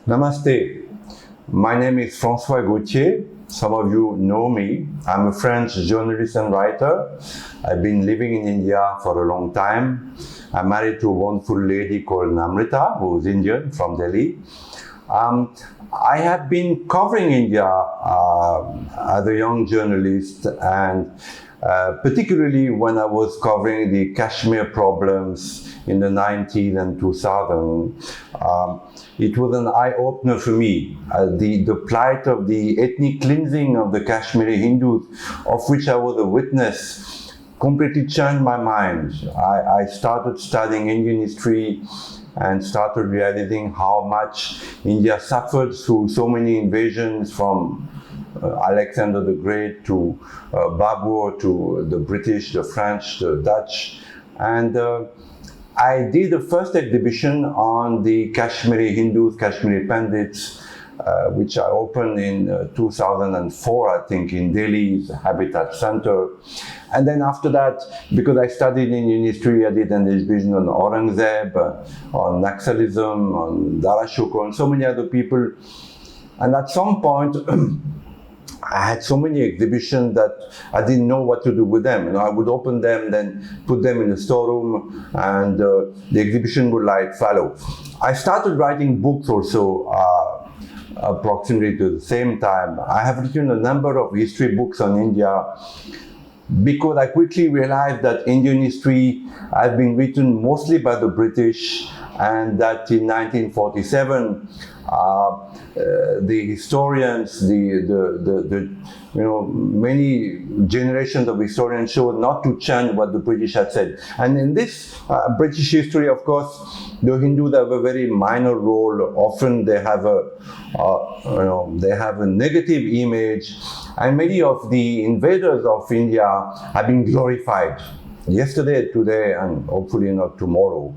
Namaste. My name is Francois Gautier. Some of you know me. I'm a French journalist and writer. I've been living in India for a long time. I'm married to a wonderful lady called Namrita, who's Indian from Delhi. I have been covering India as a young journalist, and particularly when I was covering the Kashmir problems in the 90s and 2000. It was an eye-opener for me. The plight of the ethnic cleansing of the Kashmiri Hindus, of which I was a witness, completely changed my mind. I started studying Indian history and started realizing how much India suffered through so many invasions, from Alexander the Great to Babur, to the British, the French, the Dutch. And I did the first exhibition on the Kashmiri Hindus, Kashmiri Pandits, which I opened in 2004, I think, in Delhi's Habitat Center. And then after that, because I studied Indian history, I did an exhibition on Aurangzeb, on Naxalism, on Darashoko, and so many other people. And at some point, I had so many exhibitions that I didn't know what to do with them. You know, I would open them, then put them in a storeroom, and the exhibition would follow. I started writing books also approximately to the same time. I have written a number of history books on India because I quickly realized that Indian history has been written mostly by the British, and that in 1947 the historians, many generations of historians showed not to change what the British had said. And in this British history, of course, the Hindus have a very minor role. Often they have a negative image, and many of the invaders of India have been glorified. Yesterday, today, and hopefully not tomorrow.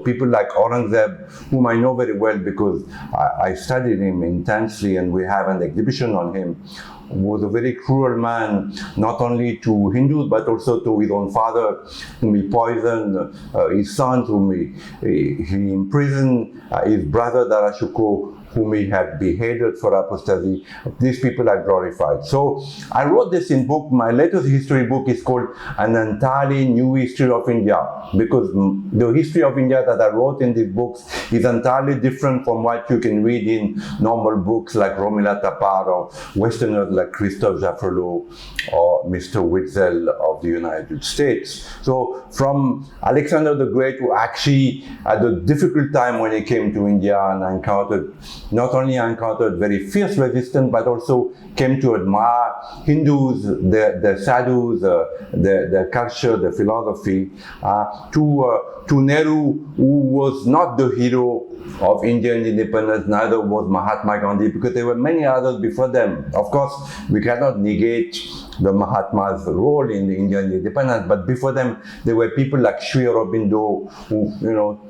People like Aurangzeb, whom I know very well because I studied him intensely, and we have an exhibition on him, was a very cruel man, not only to Hindus, but also to his own father, whom he poisoned, his sons, whom he imprisoned, his brother Darashoko, whom he had beheaded for apostasy. These people are glorified. So I wrote this in book. My latest history book is called An Entirely New History of India, because the history of India that I wrote in these books is entirely different from what you can read in normal books like Romila Tapar, or Westerners like Christophe Jaffrelot or Mr. Witzel of the United States. So from Alexander the Great, who actually had a difficult time when he came to India and not only encountered very fierce resistance, but also came to admire Hindus, their sadhus, their culture, their philosophy, to Nehru, who was not the hero of Indian independence, neither was Mahatma Gandhi, because there were many others before them. Of course, we cannot negate the Mahatma's role in the Indian independence, but before them, there were people like Sri Aurobindo, who,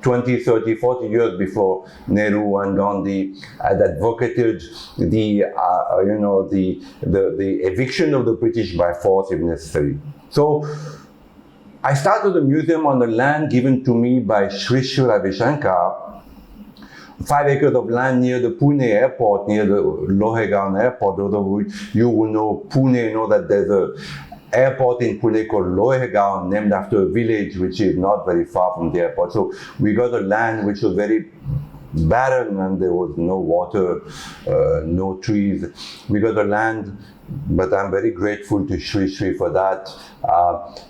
20, 30, 40 years before Nehru and Gandhi had advocated the eviction of the British by force if necessary. So I started a museum on the land given to me by Sri Sri Ravi Shankar, 5 acres of land near the Pune airport, near the Lohegaon airport. Those of you who know Pune know that there's an airport in Pune called Lohegaon, named after a village which is not very far from the airport. So we got a land which was very barren, and there was no water, no trees. We got the land, but I'm very grateful to Sri Sri for that,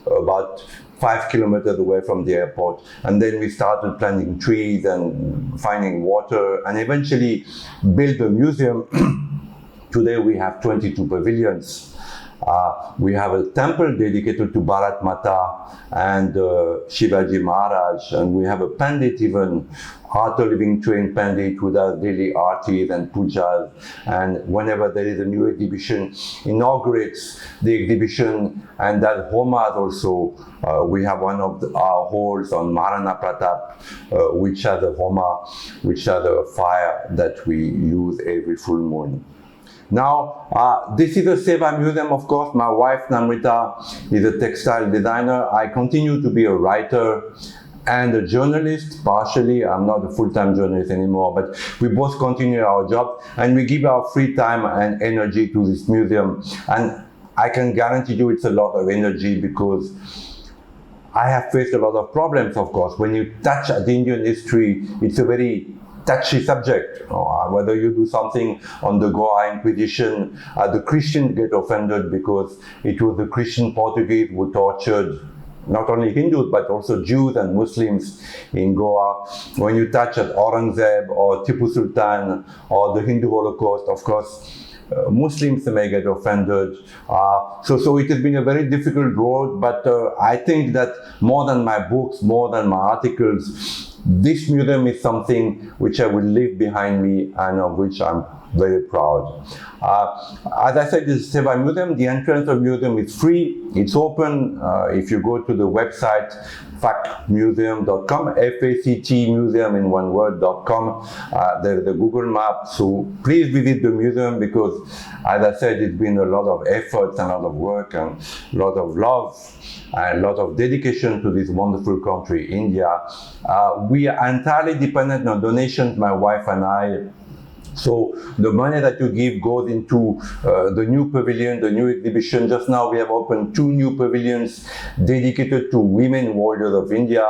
about 5 kilometers away from the airport. And then we started planting trees and finding water, and eventually built a museum. Today we have 22 pavilions. We have a temple dedicated to Bharat Mata and Shivaji Maharaj, and we have a pandit, even Heart Living trained pandit, who does daily artis and pujas, and whenever there is a new exhibition, inaugurates the exhibition and does homas also. We have one of our halls on Maharana Pratap, which has a homa, which has a fire that we use every full moon. Now, this is a Seva museum, of course. My wife, Namrita, is a textile designer. I continue to be a writer, and a journalist, partially. I'm not a full-time journalist anymore, but we both continue our job and we give our free time and energy to this museum. And I can guarantee you it's a lot of energy because I have faced a lot of problems, of course. When you touch at Indian history, it's a very touchy subject. Whether you do something on the Goa Inquisition, the Christians get offended because it was the Christian Portuguese who tortured not only Hindus but also Jews and Muslims in Goa. When you touch at Aurangzeb or Tipu Sultan or the Hindu Holocaust, of course, Muslims may get offended. So it has been a very difficult road, but I think that more than my books, more than my articles, this museum is something which I will leave behind me and of which I'm very proud. As I said, this is Seva Museum. The entrance of the museum is free. It's open. If you go to the website, factmuseum.com, F-A-C-T museum in one word.com, there's the Google map. So please visit the museum because, as I said, it's been a lot of effort and a lot of work and a lot of love and a lot of dedication to this wonderful country, India. We are entirely dependent on donations, my wife and I. So the money that you give goes into the new pavilion, the new exhibition. Just now we have opened 2 new pavilions dedicated to women warriors of India.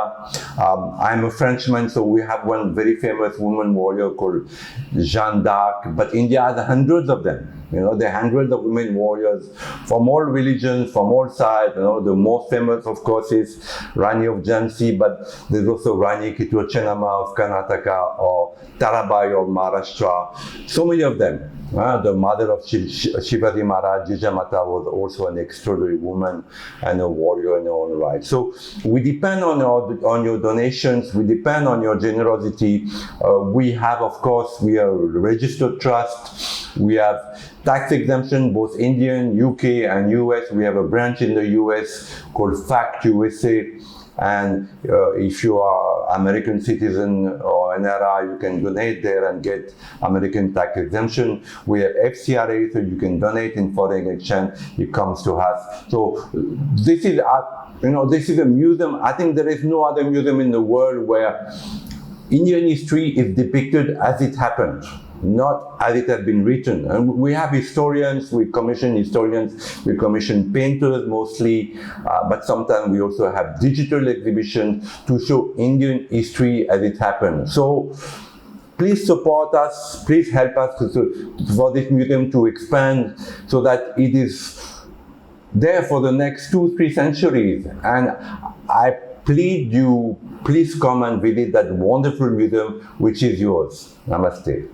I'm a Frenchman, so we have one very famous woman warrior called Jeanne d'Arc, but India has hundreds of them. You know, there are hundreds of women warriors from all religions, from all sides. You know, the most famous, of course, is Rani of Jhansi, but there's also Rani Kittur Chennamma of Karnataka or Tarabai of Maharashtra. So many of them. The mother of Shivaji Maharaj, Jijamata, was also an extraordinary woman and a warrior in her own right. So we depend on your donations, we depend on your generosity. We have, of course, we are a registered trust. We have tax exemption, both Indian, UK and US. We have a branch in the US called FACT USA. And if you are American citizen or NRI, you can donate there and get American tax exemption. We have FCRA, so you can donate in foreign exchange. It comes to us. So this is, this is a museum. I think there is no other museum in the world where Indian history is depicted as it happened, not as it has been written. And we have historians, we commission painters mostly, but sometimes we also have digital exhibitions to show Indian history as it happened. So please support us, please help us for this museum to expand so that it is there for the next 2-3 centuries. And I plead you, please come and visit that wonderful museum which is yours. Namaste.